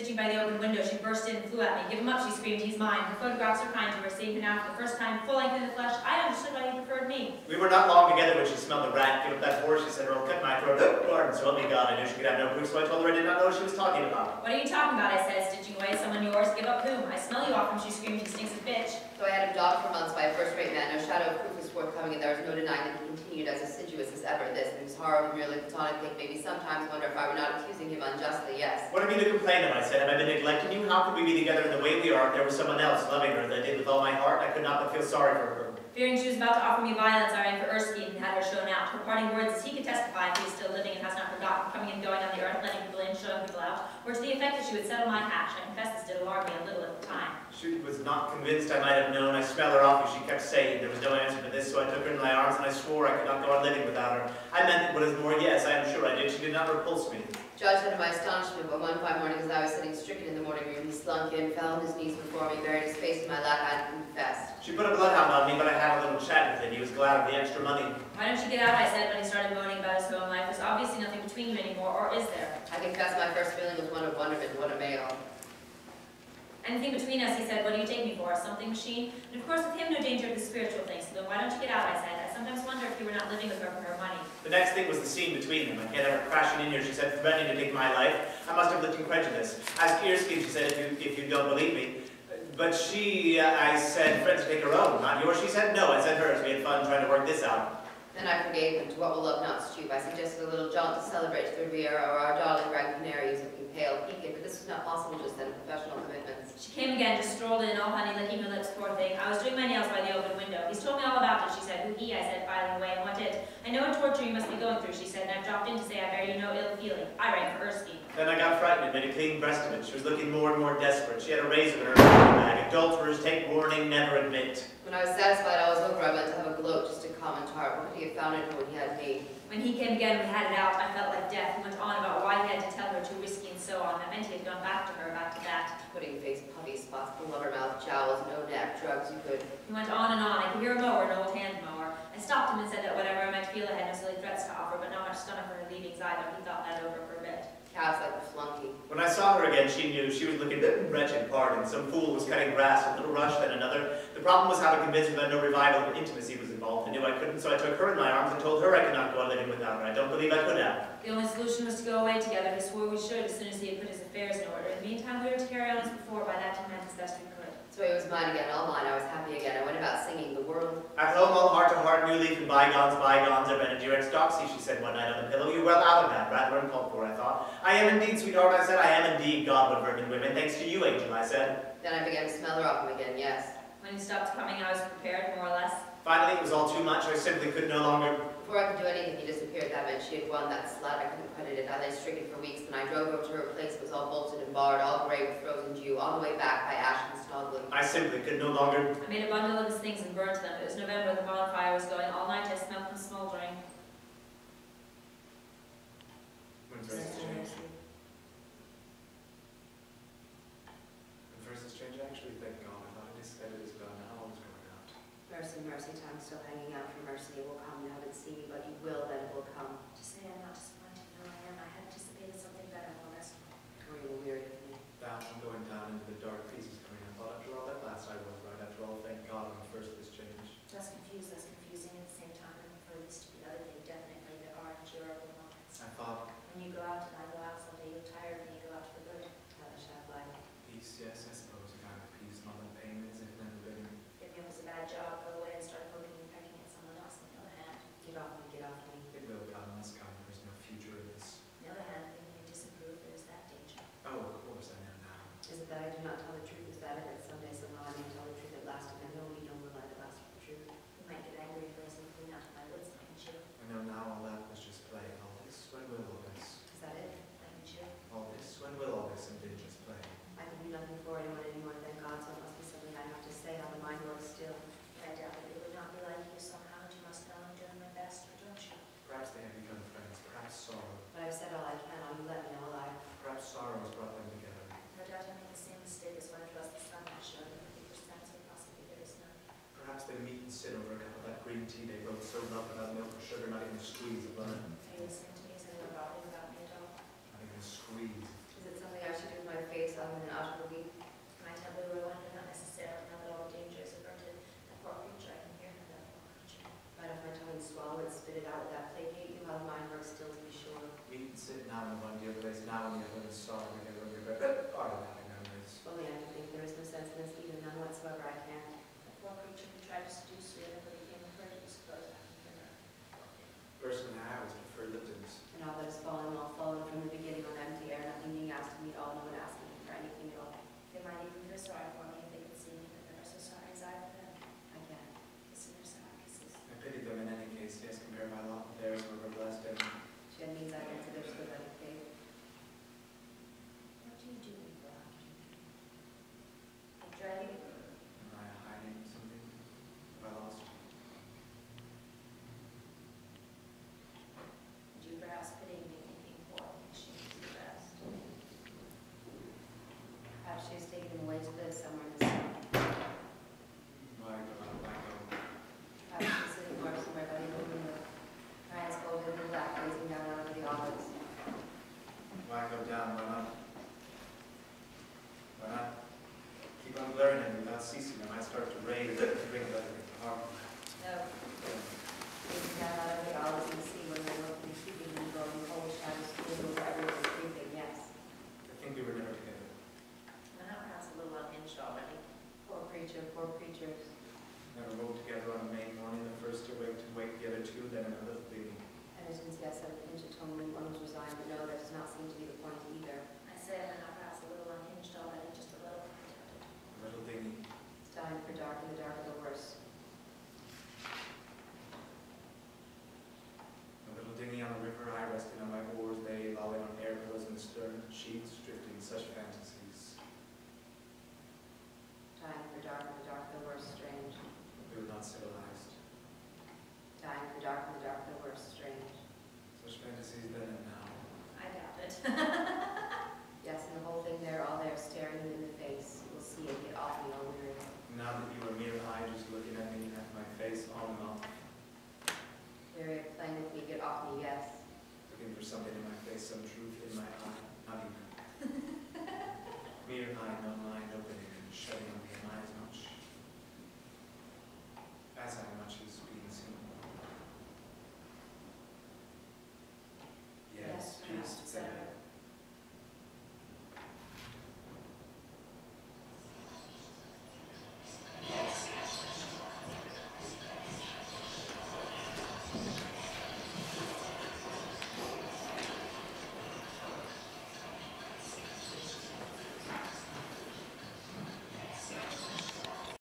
Sitting by the open window, she burst in and flew at me. Give him up, she screamed, he's mine. Her photographs are kind to her, seeing her now for the first time, full length in the flesh. I understood why he preferred me. We were not long together when she smelled the rat. Give up that horse, she said, or I'll cut my throat. Oh, pardon, so help me God. I knew she could have no proof, so I told her I did not know what she was talking about. What are you talking about, I said, stitching away. Someone yours? Give up whom? I smell you off him, she screamed, he stinks of bitch. So I had him dogged for months by a first-rate man. No shadow of proof was forthcoming, and there was no denying that he continued as assiduous as ever. This, and his horror of merely platonic pique made me sometimes wonder if I were not accusing him unjustly, yes. What have you to complain of, I said. Have I been neglecting you? How could we be together in the way we are if there was someone else loving her as I did with all my heart? I could not but feel sorry for her. Fearing she was about to offer me violence, I ran for Erskine and had her shown out. Her parting words, as he could testify if he is still living and has not forgotten, coming and going on the earth, letting people in, showing people out, were to the effect that she would settle my hash. I confess this did alarm me a little at the time. She was not convinced I might have known. I smelled her off, as she kept saying. There was no answer to this, so I took her in my arms and I swore I could not go on living without her. I meant what is more, yes, I am sure I did. She did not repulse me. Judge, to my astonishment, but one fine morning as I was sitting stricken in the morning room, he slunk in, fell on his knees before me, buried his face in my lap, and confessed. She put a bloodhound on me, but I had a little chat with him. He was glad of the extra money. Why don't you get out, I said, when he started moaning about his home life. There's obviously nothing between you anymore, or is there? I confess my first feeling was one of wonderment. What a male. Anything between us, he said, what do you take me for? A something machine? And of course with him no danger of the spiritual things, so then why don't you get out, I said. I sometimes wonder if you were not living with her for her money. The next thing was the scene between them. I can't have her crashing in here, she said, threatening to take my life. I must have looked incredulous. Ask Erskine, she said, if you don't believe me. But she, I said, friends take her own, not yours. She said, no. I said hers. We had fun trying to work this out. Then I forgave him. To what will love not stoop? I suggested a little jaunt to celebrate the Riviera or our darling Grand Canaries, looking pale, peaked, but this was not possible just then, professional commitments. She came again, just strolled in, all honey, licking her lips, poor thing. I was doing my nails by the open window. He's told me all about it, she said. Who he, I said, filing away, and what it. I know what torture you must be going through, she said, and I've dropped in to say I bear you no ill feeling. I rang for Erskine. Then I got frightened and made a clean breast of it. She was looking more and more desperate. She had a razor in her bag. Adulterers take warning, never admit. When I was satisfied all was over, I went to have a gloat, just a common tart. What could he have found in her when he had me? When he came again, we had it out. I felt like death. He went on about why he had to tell her too risky and so on. That meant he had gone back to her, back to that. Pudding face, puffy spots, blubber mouth, jowls, no neck, drugs, you could. He went on and on. I could hear a mower, an old hand mower. I stopped him and said that whatever I might feel, I had no silly threats to offer, but not much stomach for her leavings either. He thought that over for a bit. Calves like a flunky. When I saw her again, she knew she was looking wretched, pardon. Some fool was cutting grass, a little rush, then another. The problem was how to convince her that no revival of intimacy was involved. I knew I couldn't, so I took her in my arms and told her I could not go on living without her. I don't believe I could have. The only solution was to go away together. He swore we should as soon as he had put his affairs in order. In the meantime, we were to carry on as before. By that time, as best we could. So it was mine again, all mine. I was happy again. I went about singing the world. At home, all heart to heart, new leaf and bygones, bygones. I've been a dear ex-doxy, she said one night on the pillow. You're well out of that, rather uncalled for, I thought. I am indeed, sweetheart, I said. I am indeed God would virgin women. Thanks to you, angel, I said. Then I began to smell her off him again, yes. When he stopped coming, I was prepared, more or less. Finally, it was all too much. I simply could no longer. Before I could do anything, he disappeared. That meant she had won that slut. I couldn't credit it. I lay stricken for weeks. When I drove over to her place, it was all bolted and barred, all gray with frozen dew, all the way back by ash and snowwood. I simply could no longer. I made a bundle of his things and burned them. It was November. The bonfire was going all night. I smelled them smoldering. When verses change. When verses change, actually, thank God. I thought I decided it was gone. Now all was going out. Mercy, mercy, time's still hanging out for mercy. It will come. You haven't seen me, but you will, then it will come. To say I'm not disappointed, no, I am. I had anticipated something better, more rest. Or you will weary of me. Down, I'm going down into the dark pieces coming. I thought after all that last I was right. After all, thank God I'm the first of this change. Less confused, less confusing at the same time. I prefer this to the other thing, definitely. There are incurable moments. I thought. When you go out and I go out someday, you'll tire of me, you go out for good. How the shaft light. Peace, yes, I suppose. A kind of peace, not that pain is, if never been. If it was a bad job, go away and start poking and pecking at someone else on the other hand. Get off me, get off me. It will come, must come. There's no few Perhaps she was taking him away to live somewhere in the sun. Why go? Perhaps she was sitting somewhere by the open window. Her hands folded in the lap, gazing down out of the olives. Why go down? Why not? Why not keep on learning without ceasing? I might start to rain and bring it back to the heart. No. Gazing down out of the olives and the sea when they looked and keeping them going, cold shadows moving over everything, creeping, yes. I think we were never together. I'm not perhaps a little unhinged already. Poor creature, poor creatures. Never rode together on a May morning, the first to wake the other two, then another baby. Innocence, yes, and a pinch of tone when one was resigned, but no, that does not seem to be the point either. I say I'm not perhaps a little unhinged already, just a little. A little dingy. It's dying for dark, and the darker the worse. A little dinghy on the river, I resting on my oars, they lolling on air pillows in the stern, sheets drifting such fantasies. Dying for dark, and the darker the worse, strange. We were not civilized. Dying for dark, and the darker the worse, strange. Such fantasies then and now. I doubt it. Yes, and the whole thing there, all there, staring you in the face. You'll see it get off me all weary. Now that you are mere eye, just looking at me, at my face, on and off. Weary of playing with me, get off me, yes. Looking for something in my face, some truth in my eye, not even. Mere eye, not mind, opening and shutting